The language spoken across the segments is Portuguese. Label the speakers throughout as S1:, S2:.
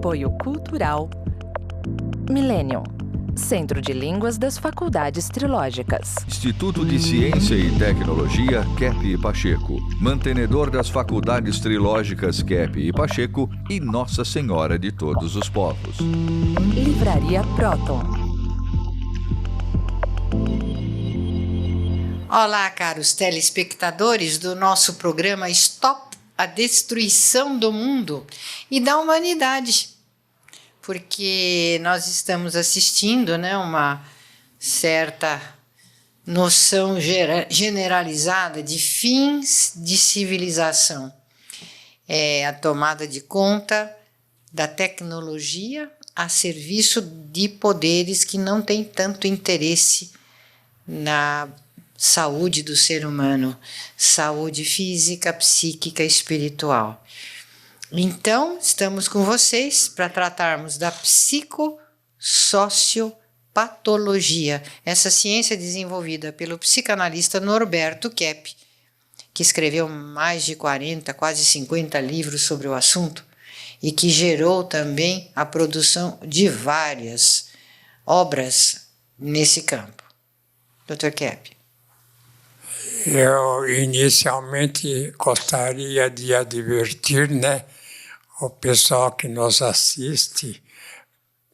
S1: Apoio Cultural Millennium, Centro de Línguas das Faculdades Trilógicas.
S2: Instituto de Ciência e Tecnologia Kepp e Pacheco, mantenedor das Faculdades Trilógicas Kepp e Pacheco e Nossa Senhora de Todos os Povos.
S1: Livraria Próton.
S3: Olá, caros telespectadores do nosso programa Stop a Destruição do Mundo e da Humanidade. Porque nós estamos assistindo, uma certa noção generalizada de fins de civilização. É a tomada de conta da tecnologia a serviço de poderes que não têm tanto interesse na saúde do ser humano, saúde física, psíquica e espiritual. Então, estamos com vocês para tratarmos da psicossociopatologia, essa ciência desenvolvida pelo psicanalista Norberto Kepp, que escreveu mais de 40, quase 50 livros sobre o assunto e que gerou também a produção de várias obras nesse campo. Dr. Kepp.
S4: Eu inicialmente gostaria de advertir, o pessoal que nos assiste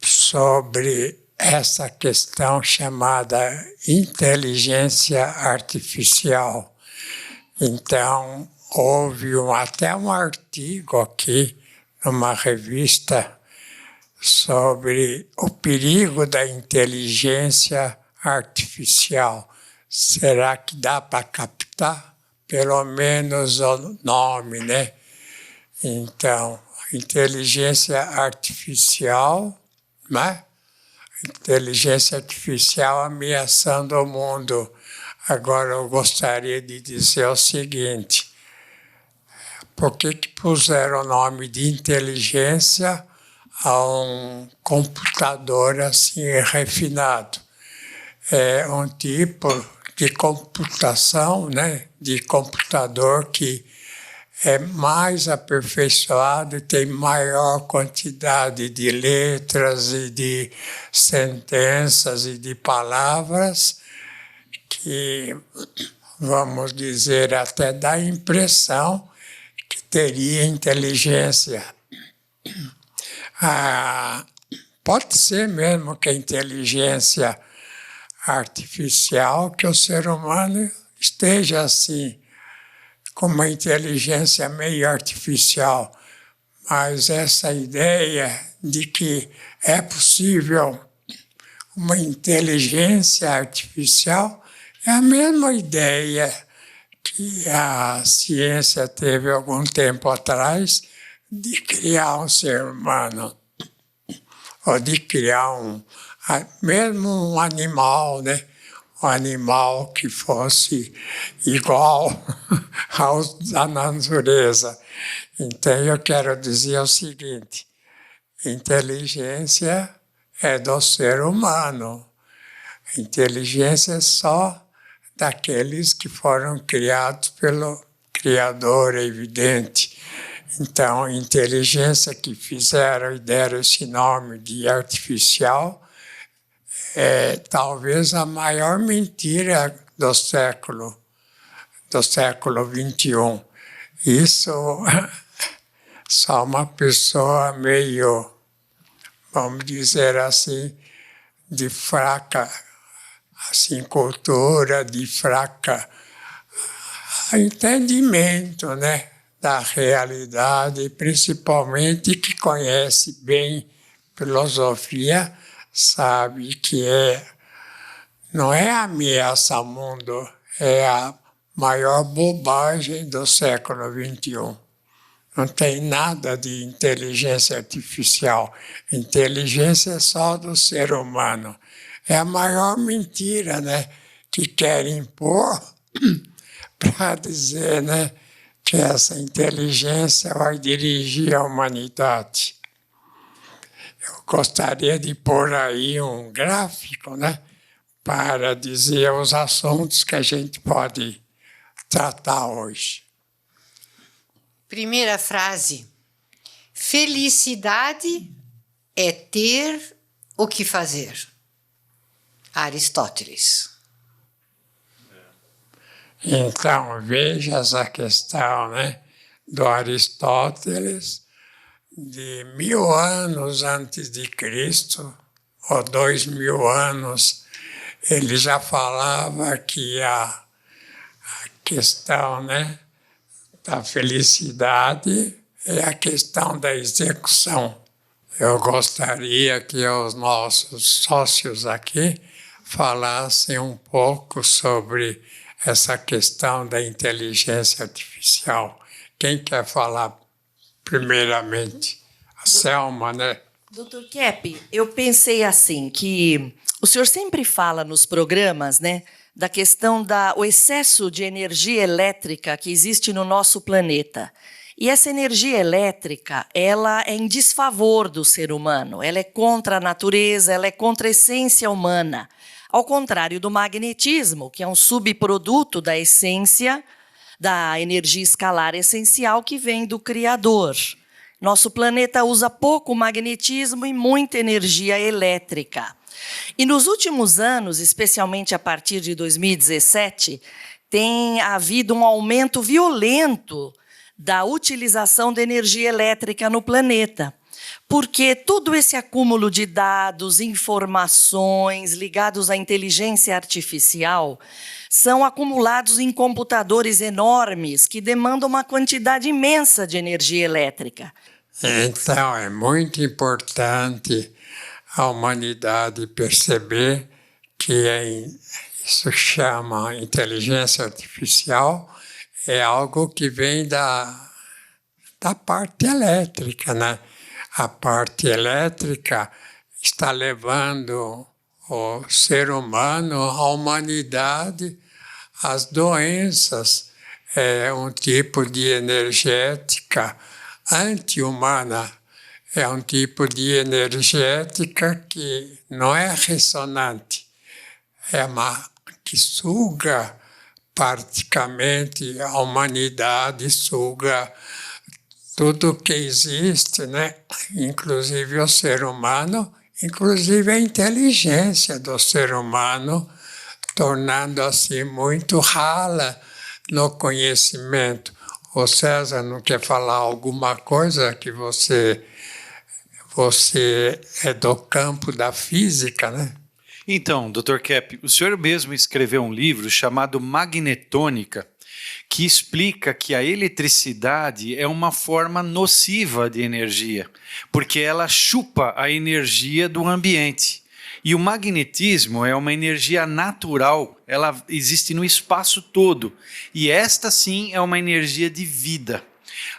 S4: sobre essa questão chamada inteligência artificial. Então, houve até um artigo aqui numa revista sobre o perigo da inteligência artificial. Será que dá para captar pelo menos o nome, Então, inteligência artificial, Inteligência artificial ameaçando o mundo. Agora, eu gostaria de dizer o seguinte: por que puseram o nome de inteligência a um computador assim refinado? É um tipo de computação, de computador que é mais aperfeiçoado e tem maior quantidade de letras e de sentenças e de palavras que, vamos dizer, até dá a impressão que teria inteligência. Pode ser mesmo que a inteligência artificial, que o ser humano esteja assim, com uma inteligência meio artificial, mas essa ideia de que é possível uma inteligência artificial é a mesma ideia que a ciência teve algum tempo atrás de criar um ser humano, ou de criar mesmo um animal, um animal que fosse igual à natureza. Então, eu quero dizer o seguinte: inteligência é do ser humano. Inteligência é só daqueles que foram criados pelo Criador, é evidente. Então, inteligência que fizeram e deram esse nome de artificial é talvez a maior mentira do século XXI. Isso só uma pessoa meio, vamos dizer assim, de fraca cultura, de fraca entendimento, da realidade, principalmente que conhece bem filosofia, sabe que não é ameaça ao mundo, é a maior bobagem do século XXI. Não tem nada de inteligência artificial. Inteligência é só do ser humano. É a maior mentira, que querem impor para dizer, que essa inteligência vai dirigir a humanidade. Eu gostaria de pôr aí um gráfico, para dizer os assuntos que a gente pode tratar hoje.
S3: Primeira frase: felicidade é ter o que fazer. Aristóteles.
S4: Então, veja essa questão, né, do Aristóteles, de 1000 anos antes de Cristo, ou 2000 anos, ele já falava que a questão, né, da felicidade é a questão da execução. Eu gostaria que os nossos sócios aqui falassem um pouco sobre essa questão da inteligência artificial. Quem quer falar primeiramente? A Selma, né?
S5: Dr. Kepp, eu pensei assim, que o senhor sempre fala nos programas, né, da questão do excesso de energia elétrica que existe no nosso planeta. E essa energia elétrica, ela é em desfavor do ser humano, ela é contra a natureza, ela é contra a essência humana. Ao contrário do magnetismo, que é um subproduto da essência da energia escalar essencial que vem do Criador. Nosso planeta usa pouco magnetismo e muita energia elétrica. E nos últimos anos, especialmente a partir de 2017, tem havido um aumento violento da utilização de energia elétrica no planeta. Porque todo esse acúmulo de dados, informações ligados à inteligência artificial são acumulados em computadores enormes que demandam uma quantidade imensa de energia elétrica.
S4: Então, é muito importante a humanidade perceber que isso chama inteligência artificial, é algo que vem da parte elétrica, né? A parte elétrica está levando o ser humano, a humanidade, às doenças. É um tipo de energética anti-humana. É um tipo de energética que não é ressonante, é uma que suga praticamente a humanidade, suga tudo que existe, né? Inclusive o ser humano, inclusive a inteligência do ser humano, tornando assim muito rala no conhecimento. O César não quer falar alguma coisa que você é do campo da física, né?
S6: Então, Dr. Kepp, o senhor mesmo escreveu um livro chamado Magnetônica, que explica que a eletricidade é uma forma nociva de energia, porque ela chupa a energia do ambiente. E o magnetismo é uma energia natural, ela existe no espaço todo, e esta sim é uma energia de vida.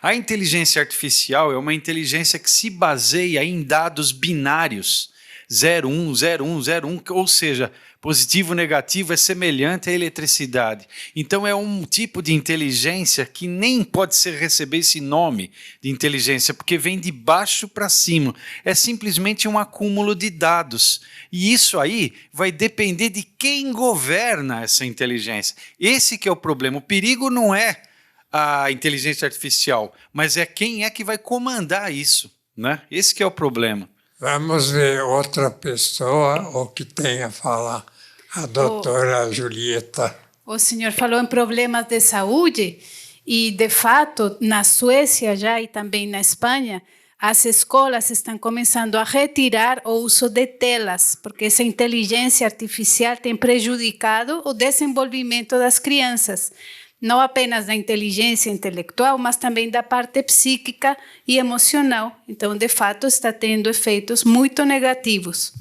S6: A inteligência artificial é uma inteligência que se baseia em dados binários, 0, 1, 0, 1, 0, 1, ou seja, positivo, negativo é semelhante à eletricidade. Então é um tipo de inteligência que nem pode receber esse nome de inteligência, porque vem de baixo para cima. É simplesmente um acúmulo de dados. E isso aí vai depender de quem governa essa inteligência. Esse que é o problema. O perigo não é a inteligência artificial, mas é quem é que vai comandar isso, né? Esse que é o problema.
S4: Vamos ver outra pessoa, ou que tenha a falar. A doutora Julieta.
S7: O senhor falou em problemas de saúde e, de fato, na Suécia já e também na Espanha, as escolas estão começando a retirar o uso de telas, porque essa inteligência artificial tem prejudicado o desenvolvimento das crianças, não apenas da inteligência intelectual, mas também da parte psíquica e emocional. Então, de fato, está tendo efeitos muito negativos.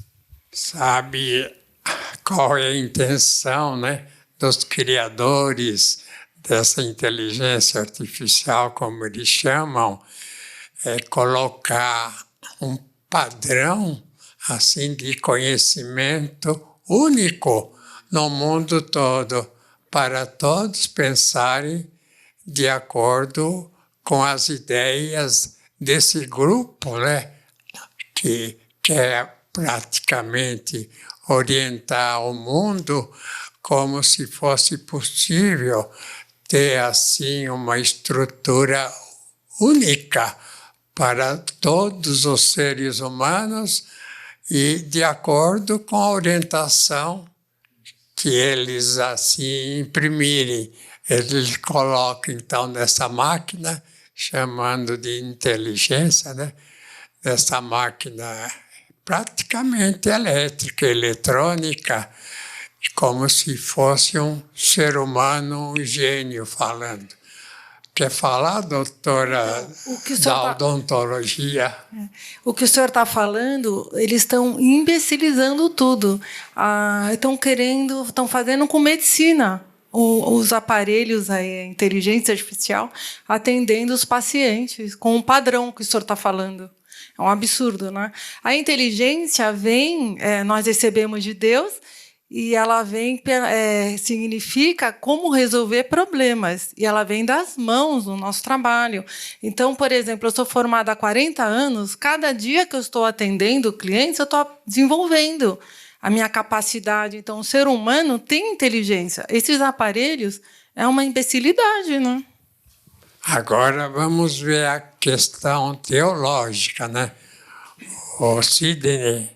S4: Sabe qual é a intenção, né, dos criadores dessa inteligência artificial, como eles chamam, é colocar um padrão assim de conhecimento único no mundo todo, para todos pensarem de acordo com as ideias desse grupo, né, que quer praticamente orientar o mundo como se fosse possível ter assim uma estrutura única para todos os seres humanos e de acordo com a orientação que eles assim imprimirem. Eles colocam, então, nessa máquina, chamando de inteligência, né? Nessa máquina praticamente elétrica, eletrônica, como se fosse um ser humano, um gênio falando. Quer falar, doutora, da odontologia?
S8: O que o senhor está falando, eles estão imbecilizando tudo. Estão fazendo com medicina os aparelhos, a inteligência artificial, atendendo os pacientes com o padrão que o senhor está falando. É um absurdo, né? A inteligência vem, nós recebemos de Deus, e ela vem, significa como resolver problemas. E ela vem das mãos no nosso trabalho. Então, por exemplo, eu sou formada há 40 anos, cada dia que eu estou atendendo clientes, eu estou desenvolvendo a minha capacidade. Então, o ser humano tem inteligência. Esses aparelhos é uma imbecilidade, né?
S4: Agora vamos ver a questão teológica, né? O Sidney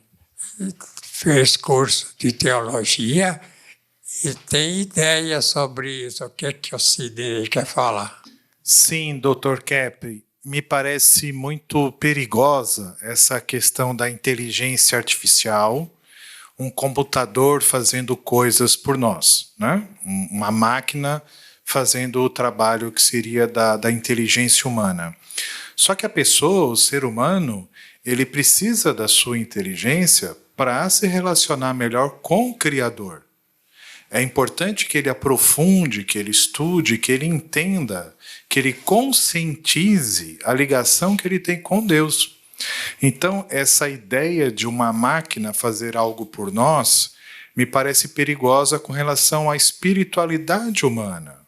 S4: fez curso de teologia e tem ideia sobre isso. O que é que o Sidney quer falar?
S9: Sim, Dr. Kepp, me parece muito perigosa essa questão da inteligência artificial, um computador fazendo coisas por nós, né? Uma máquina fazendo o trabalho que seria da inteligência humana. Só que a pessoa, o ser humano, ele precisa da sua inteligência para se relacionar melhor com o Criador. É importante que ele aprofunde, que ele estude, que ele entenda, que ele conscientize a ligação que ele tem com Deus. Então, essa ideia de uma máquina fazer algo por nós me parece perigosa com relação à espiritualidade humana.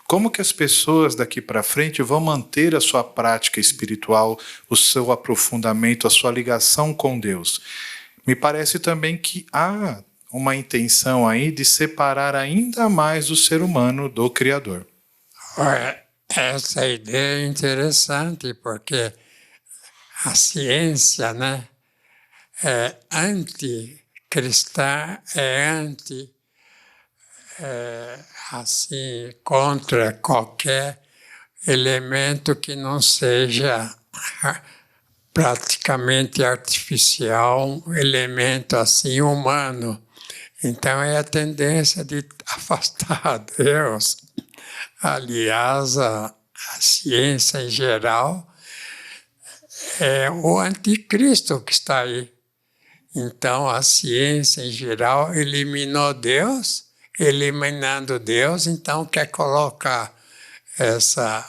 S9: Como que as pessoas daqui para frente vão manter a sua prática espiritual, o seu aprofundamento, a sua ligação com Deus? Me parece também que há uma intenção aí de separar ainda mais o ser humano do Criador.
S4: Essa ideia é interessante, porque a ciência, né, é anticristã, assim, contra qualquer elemento que não seja praticamente artificial, um elemento assim humano. Então é a tendência de afastar Deus. Aliás, a ciência em geral é o anticristo que está aí. Então a ciência em geral eliminou Deus, eliminando Deus, então quer colocar essa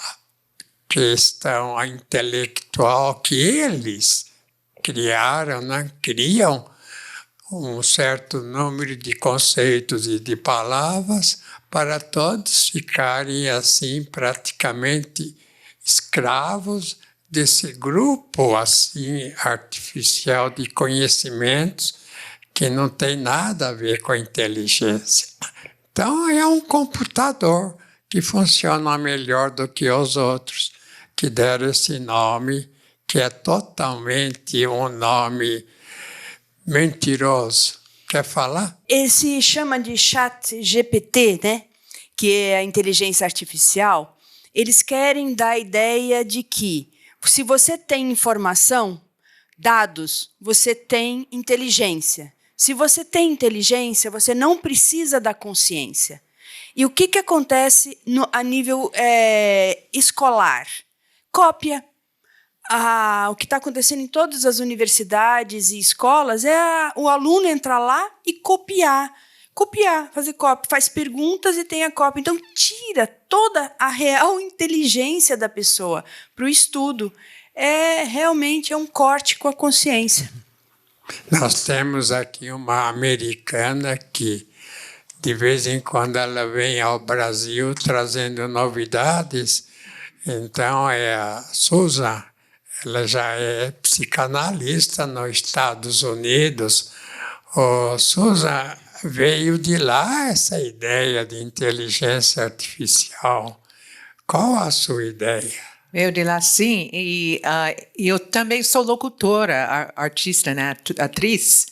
S4: questão intelectual que eles criaram, né? Criam um certo número de conceitos e de palavras para todos ficarem assim praticamente escravos desse grupo assim artificial de conhecimentos que não tem nada a ver com a inteligência. Então é um computador que funciona melhor do que os outros, que deram esse nome, que é totalmente um nome mentiroso. Quer falar?
S10: Esse chama de chat GPT, né? Que é a inteligência artificial. Eles querem dar a ideia de que, se você tem informação, dados, você tem inteligência. Se você tem inteligência, você não precisa da consciência. E o que acontece a nível escolar? Cópia. O que está acontecendo em todas as universidades e escolas é o aluno entrar lá e copiar, fazer cópia, faz perguntas e tem a cópia. Então, tira toda a real inteligência da pessoa para o estudo. Realmente é um corte com a consciência.
S4: Nós temos aqui uma americana que, de vez em quando, ela vem ao Brasil trazendo novidades. Então, é a Susan. Ela já é psicanalista nos Estados Unidos. Susan, veio de lá essa ideia de inteligência artificial. Qual a sua ideia?
S11: Veio de lá, sim. E eu também sou locutora, artista, né? Atriz.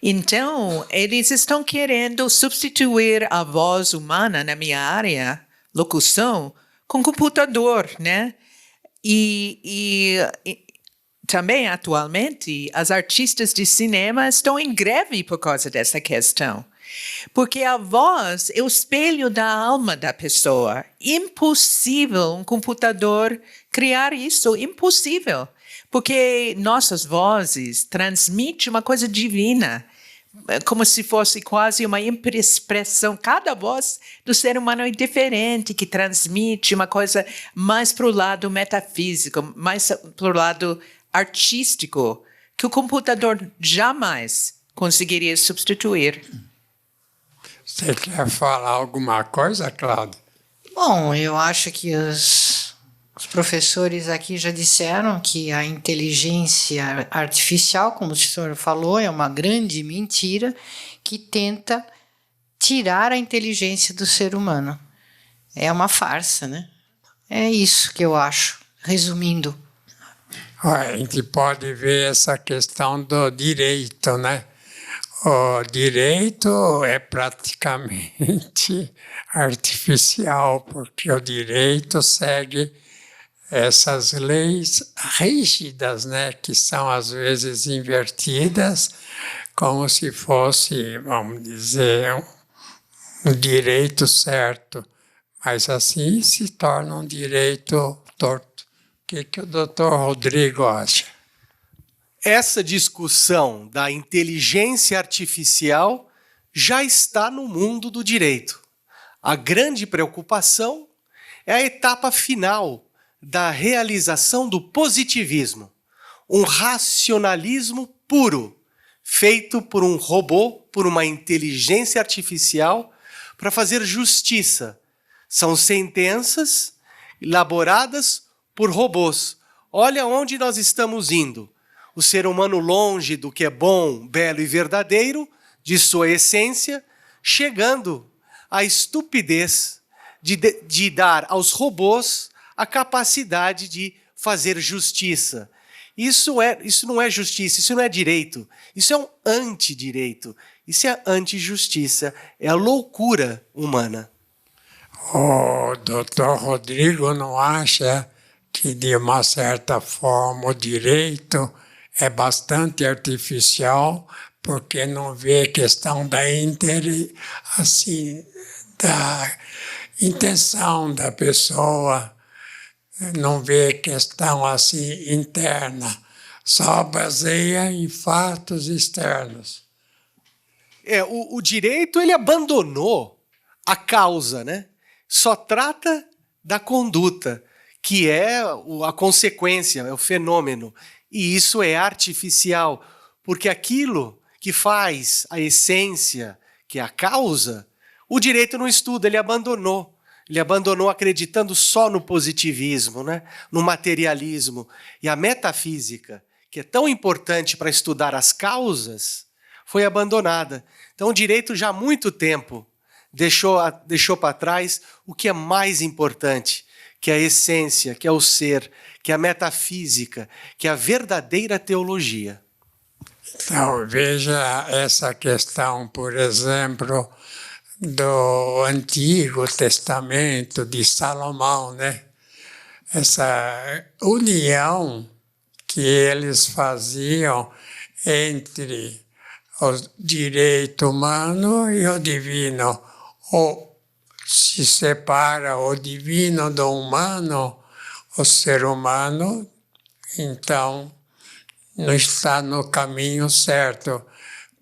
S11: Então, eles estão querendo substituir a voz humana na minha área, locução, com computador, né? E também, atualmente, as artistas de cinema estão em greve por causa dessa questão. Porque a voz é o espelho da alma da pessoa. Impossível um computador criar isso, impossível. Porque nossas vozes transmitem uma coisa divina, como se fosse quase uma expressão. Cada voz do ser humano é diferente, que transmite uma coisa mais para o lado metafísico, mais para o lado artístico, que o computador jamais conseguiria substituir.
S4: Você quer falar alguma coisa, Cláudia?
S3: Bom, eu acho que os professores aqui já disseram que a inteligência artificial, como o senhor falou, é uma grande mentira que tenta tirar a inteligência do ser humano. É uma farsa, né? É isso que eu acho, resumindo.
S4: A gente pode ver essa questão do direito, né? O direito é praticamente artificial, porque o direito segue essas leis rígidas, né, que são às vezes invertidas, como se fosse, vamos dizer, um direito certo, mas assim se torna um direito torto. O que o doutor Rodrigo acha?
S12: Essa discussão da inteligência artificial já está no mundo do direito. A grande preocupação é a etapa final da realização do positivismo, um racionalismo puro, feito por um robô, por uma inteligência artificial, para fazer justiça. São sentenças elaboradas por robôs. Olha onde nós estamos indo. O ser humano longe do que é bom, belo e verdadeiro, de sua essência, chegando à estupidez de dar aos robôs a capacidade de fazer justiça. Isso não é justiça, isso não é direito, isso é um antidireito, isso é antijustiça, é a loucura humana.
S4: O doutor Rodrigo não acha que, de uma certa forma, o direito é bastante artificial, porque não vê questão da intenção da pessoa, não vê questão assim interna, só baseia em fatos externos.
S12: O direito ele abandonou a causa, né? Só trata da conduta, que é a consequência, é o fenômeno. E isso é artificial, porque aquilo que faz a essência, que é a causa, o direito não estuda, ele abandonou. Ele abandonou acreditando só no positivismo, né? No materialismo. E a metafísica, que é tão importante para estudar as causas, foi abandonada. Então o direito já há muito tempo deixou para trás o que é mais importante, que é a essência, que é o ser, que é a metafísica, que é a verdadeira teologia.
S4: Então, veja essa questão, por exemplo, do Antigo Testamento de Salomão, né? Essa união que eles faziam entre o direito humano e o divino. Ou se separa o divino do humano, o ser humano, então não está no caminho certo,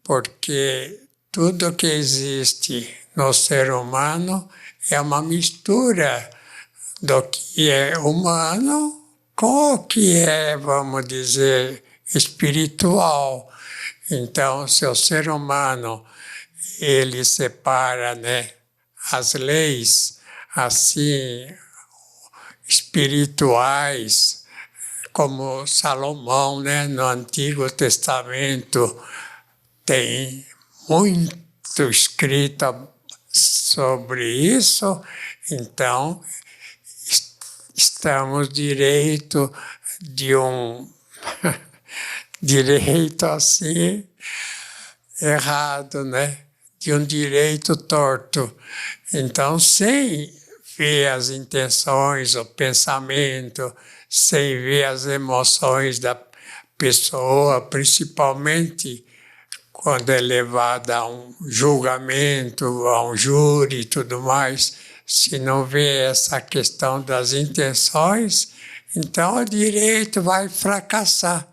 S4: porque tudo que existe no ser humano é uma mistura do que é humano com o que é, vamos dizer, espiritual. Então, se o ser humano ele separa, né, as leis assim espirituais, como Salomão, né, no Antigo Testamento tem muito escrito sobre isso, então estamos direito de um direito assim errado, né? De um direito torto. Então, sem ver as intenções, o pensamento, sem ver as emoções da pessoa, principalmente quando é levada a um julgamento, a um júri e tudo mais, se não vê essa questão das intenções, então o direito vai fracassar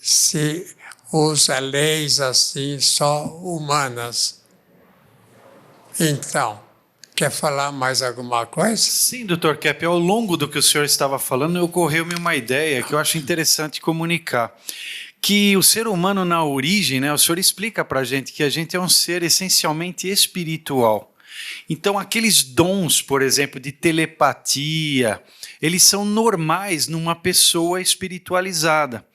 S4: se usa leis assim só humanas. Então, quer falar mais alguma coisa?
S6: Sim, Dr. Kepp, ao longo do que o senhor estava falando, ocorreu-me uma ideia que eu acho interessante comunicar. Que o ser humano na origem, né, o senhor explica para a gente que a gente é um ser essencialmente espiritual. Então, aqueles dons, por exemplo, de telepatia, eles são normais numa pessoa espiritualizada.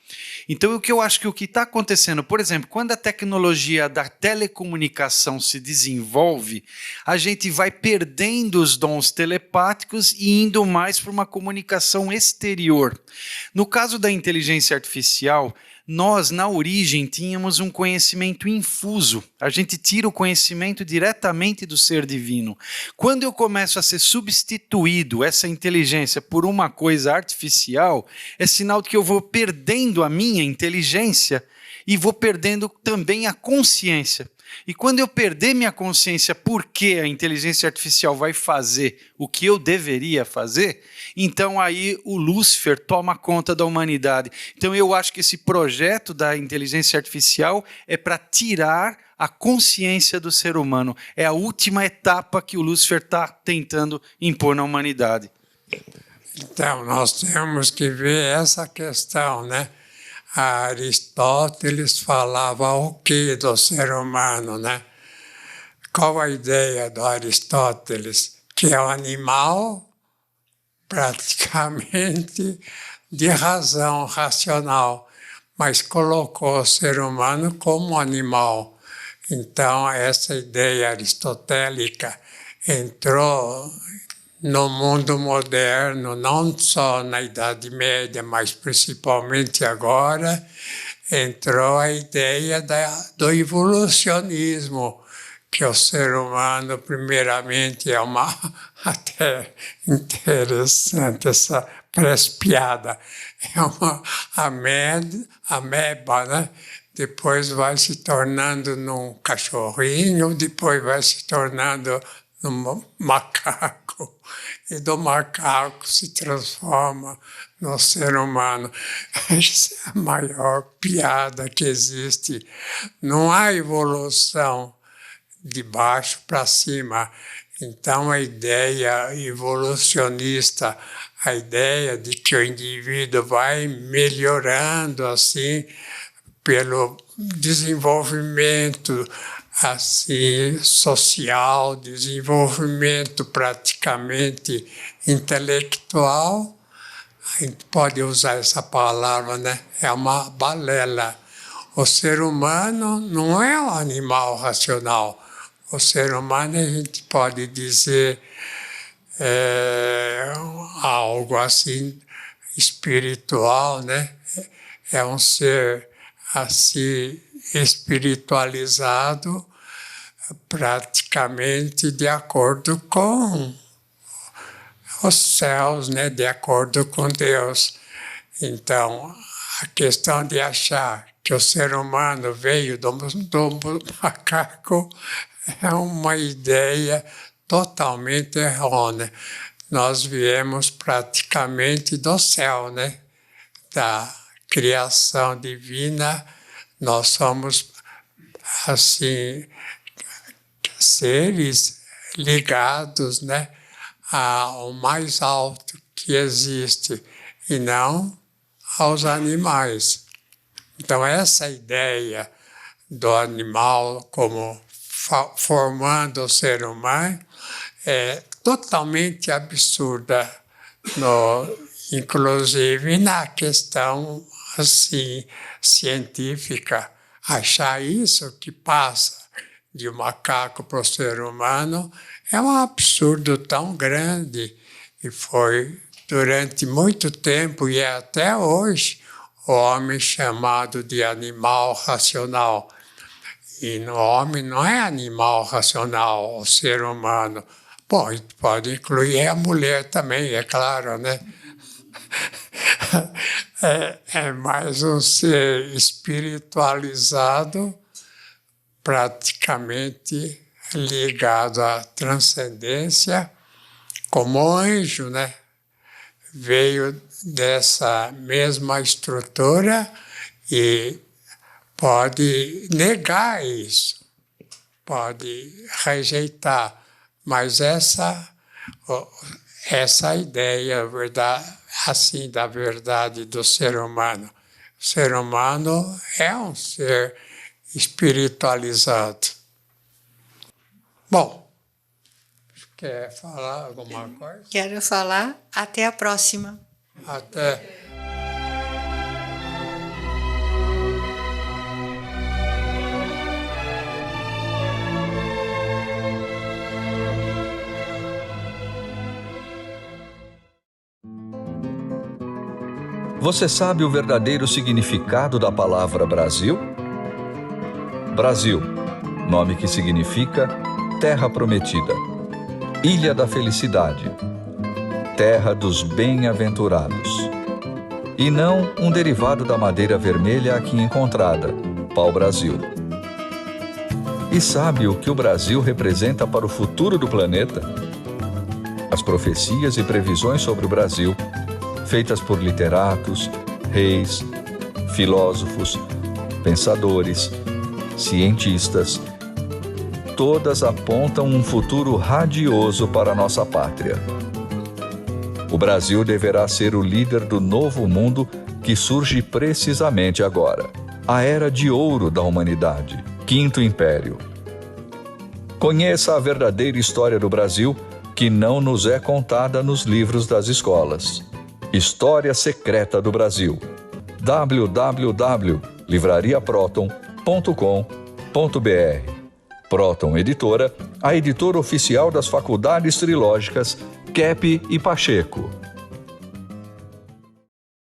S6: Então, o que eu acho que o que está acontecendo, por exemplo, quando a tecnologia da telecomunicação se desenvolve, a gente vai perdendo os dons telepáticos e indo mais para uma comunicação exterior. No caso da inteligência artificial, nós, na origem, tínhamos um conhecimento infuso. A gente tira o conhecimento diretamente do ser divino. Quando eu começo a ser substituído, essa inteligência, por uma coisa artificial, é sinal de que eu vou perdendo a minha inteligência e vou perdendo também a consciência. E quando eu perder minha consciência porque a inteligência artificial vai fazer o que eu deveria fazer, então aí o Lúcifer toma conta da humanidade. Então eu acho que esse projeto da inteligência artificial é para tirar a consciência do ser humano. É a última etapa que o Lúcifer está tentando impor na humanidade.
S4: Então, nós temos que ver essa questão, né? Aristóteles falava o que do ser humano, né? Qual a ideia do Aristóteles? Que é um animal praticamente de razão racional, mas colocou o ser humano como animal. Então, essa ideia aristotélica entrou no mundo moderno, não só na Idade Média, mas principalmente agora, entrou a ideia do evolucionismo, que o ser humano, primeiramente, é uma até interessante essa piada, é uma ameba, né? Depois vai se tornando num cachorrinho, depois vai se tornando num macaco, e do macaco se transforma no ser humano. Essa é a maior piada que existe. Não há evolução de baixo para cima. Então, a ideia evolucionista, a ideia de que o indivíduo vai melhorando assim pelo desenvolvimento assim, social, desenvolvimento praticamente intelectual, a gente pode usar essa palavra, né? É uma balela. O ser humano não é um animal racional. O ser humano, a gente pode dizer, algo assim espiritual, né? É um ser assim espiritualizado, praticamente de acordo com os céus, né? De acordo com Deus. Então, a questão de achar que o ser humano veio do macaco é uma ideia totalmente errônea. Nós viemos praticamente do céu, né? Da criação divina. Nós somos, assim, seres ligados, né, ao mais alto que existe, e não aos animais. Então, essa ideia do animal como formando o ser humano é totalmente absurda, inclusive na questão assim, científica. Achar isso que passa de um macaco para o ser humano é um absurdo tão grande, e foi durante muito tempo e até hoje, o homem chamado de animal racional. E o homem não é animal racional, o ser humano. Bom, pode incluir a mulher também, é claro, né? É mais um ser espiritualizado, praticamente ligado à transcendência, como anjo, né? Veio dessa mesma estrutura e pode negar isso, pode rejeitar, mas essa ideia assim da verdade do ser humano. O ser humano é um ser espiritualizado. Bom, quer falar alguma coisa?
S3: Quero falar. Até a próxima.
S4: Até.
S2: Você sabe o verdadeiro significado da palavra Brasil? Brasil, nome que significa Terra Prometida, Ilha da Felicidade, Terra dos Bem-aventurados. E não um derivado da madeira vermelha aqui encontrada, pau-brasil. E sabe o que o Brasil representa para o futuro do planeta? As profecias e previsões sobre o Brasil, feitas por literatos, reis, filósofos, pensadores, cientistas, todas apontam um futuro radioso para a nossa pátria. O Brasil deverá ser o líder do novo mundo que surge precisamente agora, a Era de Ouro da humanidade, Quinto Império. Conheça a verdadeira história do Brasil, que não nos é contada nos livros das escolas. História Secreta do Brasil. www.livrariaproton.com.br. Proton Editora, a editora oficial das Faculdades Trilógicas, Kepp e Pacheco.